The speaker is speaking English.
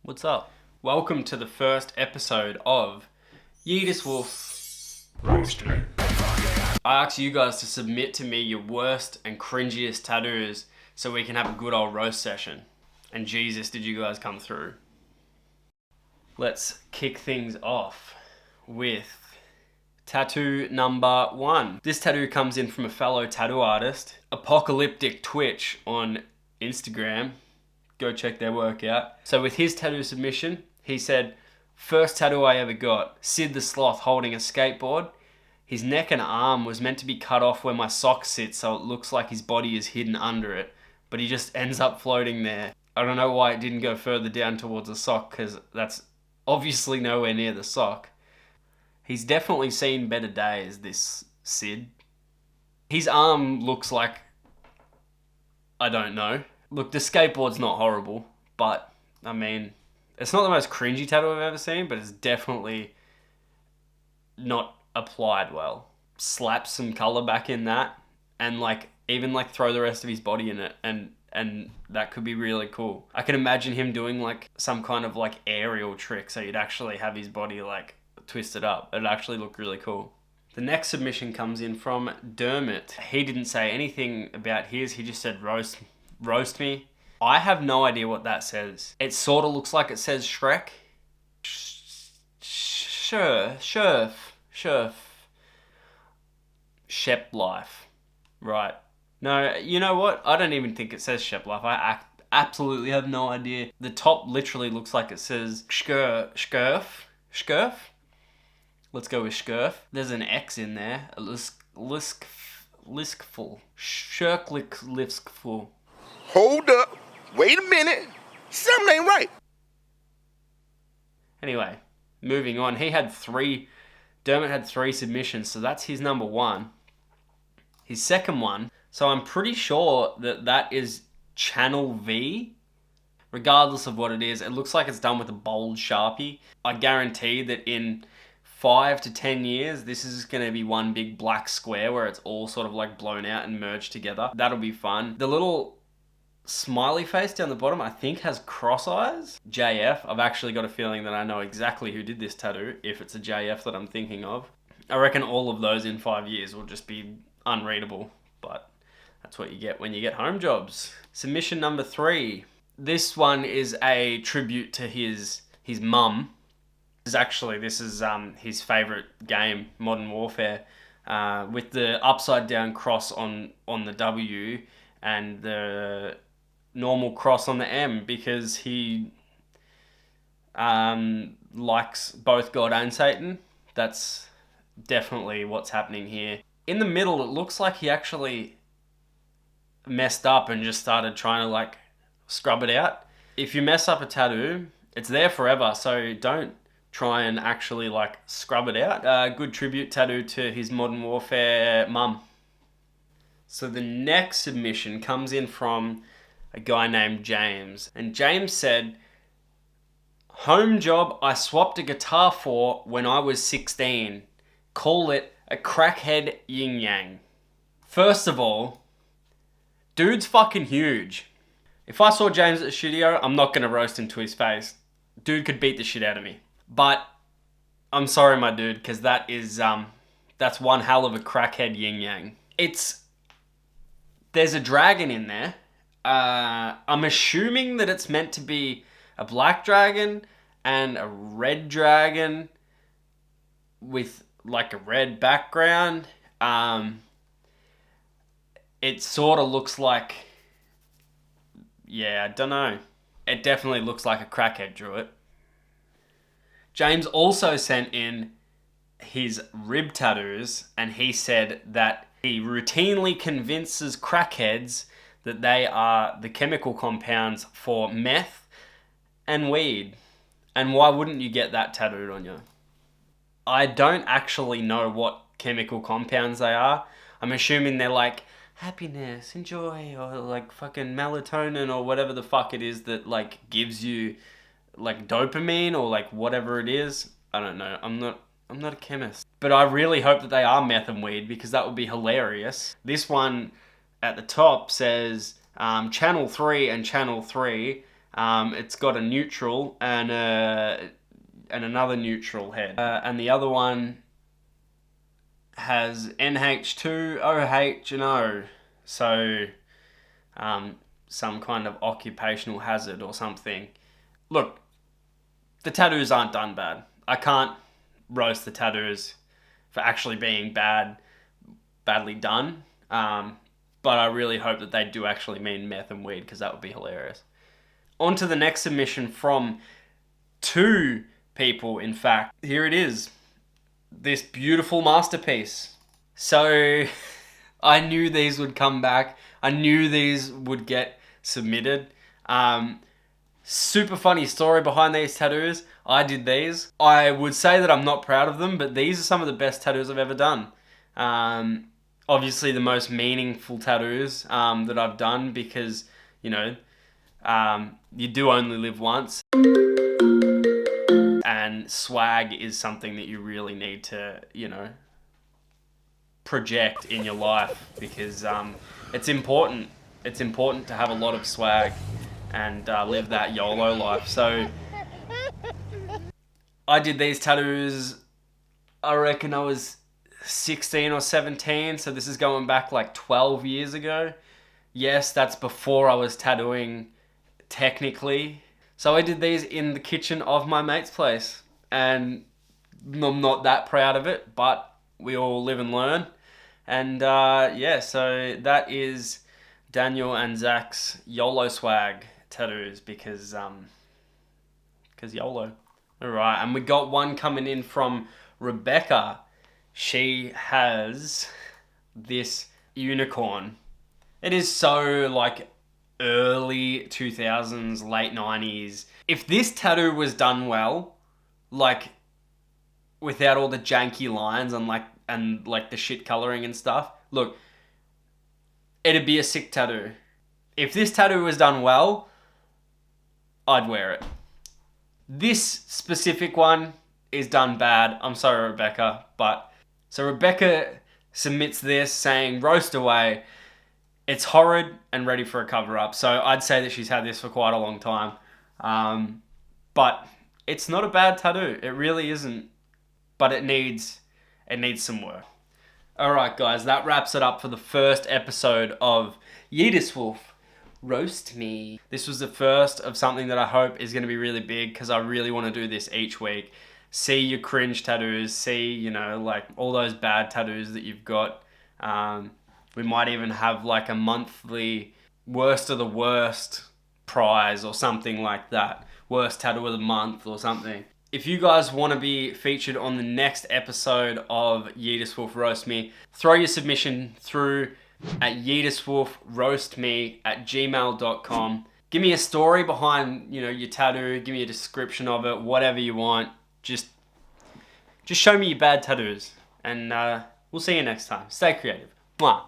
What's up? Welcome to the first episode of Yeetuswolf Roast Me. I asked you guys to submit to me your worst and cringiest tattoos so we can have a good old roast session. And Jesus, did you guys come through. Let's kick things off with tattoo number 1. This tattoo comes in from a fellow tattoo artist, Apocalyptic Twitch on Instagram. Go check their work out. So with his tattoo submission, he said, first tattoo I ever got, Sid the Sloth holding a skateboard. His neck and arm was meant to be cut off where my sock sits so it looks like his body is hidden under it, but he just ends up floating there. I don't know why it didn't go further down towards the sock because that's obviously nowhere near the sock. He's definitely seen better days, this Sid. His arm looks like, I don't know. Look, the skateboard's not horrible, but, I mean, it's not the most cringy tattoo I've ever seen, but it's definitely not applied well. Slap some colour back in that, and, even, throw the rest of his body in it, and that could be really cool. I can imagine him doing, some kind of, aerial trick, so you'd actually have his body, twisted up. It'd actually look really cool. The next submission comes in from Dermot. He didn't say anything about his, he just said roast me. I have no idea what that says. It sort of looks like it says Shrek. Shep Life. Right. No, you know what? I don't even think it says Shep Life. I absolutely have no idea. The top literally looks like it says Shkurf. Let's go with Shkurf. There's an X in there. A liskful. Shirkliskful. Hold up. Wait a minute. Something ain't right. Anyway, moving on. Dermot had 3 submissions, so that's his number 1. His second one, so I'm pretty sure that is Channel V. Regardless of what it is, it looks like it's done with a bold Sharpie. I guarantee that in 5 to 10 years, this is going to be one big black square where it's all sort of blown out and merged together. That'll be fun. The little smiley face down the bottom, I think, has cross eyes. JF. I've actually got a feeling that I know exactly who did this tattoo, if it's a JF that I'm thinking of. I reckon all of those in 5 years will just be unreadable, but that's what you get when you get home jobs. Submission number 3. This one is a tribute to his mum. This is his favourite game, Modern Warfare, with the upside down cross on the W and the normal cross on the M, because he likes both God and Satan. That's definitely what's happening here. In the middle, it looks like he actually messed up and just started trying to scrub it out. If you mess up a tattoo, it's there forever, so don't try and actually scrub it out. Good tribute tattoo to his Modern Warfare mum. So the next submission comes in from a guy named James. And James said, home job I swapped a guitar for when I was 16. Call it a crackhead Yin Yang. First of all, dude's fucking huge. If I saw James at the studio, I'm not going to roast him to his face. Dude could beat the shit out of me. But I'm sorry, my dude, because that's one hell of a crackhead Yin Yang. There's a dragon in there. I'm assuming that it's meant to be a black dragon and a red dragon with a red background. It sort of looks like, I don't know. It definitely looks like a crackhead drew it. James also sent in his rib tattoos, and he said that he routinely convinces crackheads that they are the chemical compounds for meth and weed. And why wouldn't you get that tattooed on you? I don't actually know what chemical compounds they are. I'm assuming they're happiness, enjoy, or fucking melatonin, or whatever the fuck it is that gives you dopamine, or whatever it is. I don't know. I'm not a chemist. But I really hope that they are meth and weed, because that would be hilarious. This one at the top says Channel 3 and Channel 3. It's got a neutral and another neutral head. And the other one has NH2, OH, and O. So, some kind of occupational hazard or something. Look, the tattoos aren't done bad. I can't roast the tattoos for actually being badly done. But I really hope that they do actually mean meth and weed, because that would be hilarious. On to the next submission from 2 people, in fact. Here it is. This beautiful masterpiece. So, I knew these would come back. I knew these would get submitted. Super funny story behind these tattoos. I did these. I would say that I'm not proud of them, but these are some of the best tattoos I've ever done. Obviously the most meaningful tattoos that I've done, because, you know, you do only live once. And swag is something that you really need to, you know, project in your life, because it's important. It's important to have a lot of swag and live that YOLO life. So I did these tattoos, I reckon I was 16 or 17, so this is going back like 12 years ago. Yes, that's before I was tattooing technically. So I did these in the kitchen of my mate's place, and I'm not that proud of it, but we all live and learn. And yeah, so that is Daniel and Zach's YOLO swag tattoos, because YOLO. Alright, and we got one coming in from Rebecca. She has this unicorn. It is so like early 2000s, late 90s. If this tattoo was done well, like without all the janky lines and like the shit coloring and stuff, look, it'd be a sick tattoo. If this tattoo was done well, I'd wear it. This specific one is done bad. I'm sorry, Rebecca, but so Rebecca submits this saying, roast away. It's horrid and ready for a cover-up. So I'd say that she's had this for quite a long time. But it's not a bad tattoo. It really isn't. But it needs some work. Alright guys, that wraps it up for the first episode of Yeetuswolf Roast Me. This was the first of something that I hope is going to be really big, because I really want to do this each week. See your cringe tattoos, see, you know, like all those bad tattoos that you've got. We might even have like a monthly worst of the worst prize or something like that. Worst tattoo of the month or something. If you guys want to be featured on the next episode of Yeetuswolf Roast Me, throw your submission through at yeetuswolfroastme@gmail.com. Give me a story behind, you know, your tattoo. Give me a description of it, whatever you want. Just show me your bad tattoos, and we'll see you next time. Stay creative. Mwah.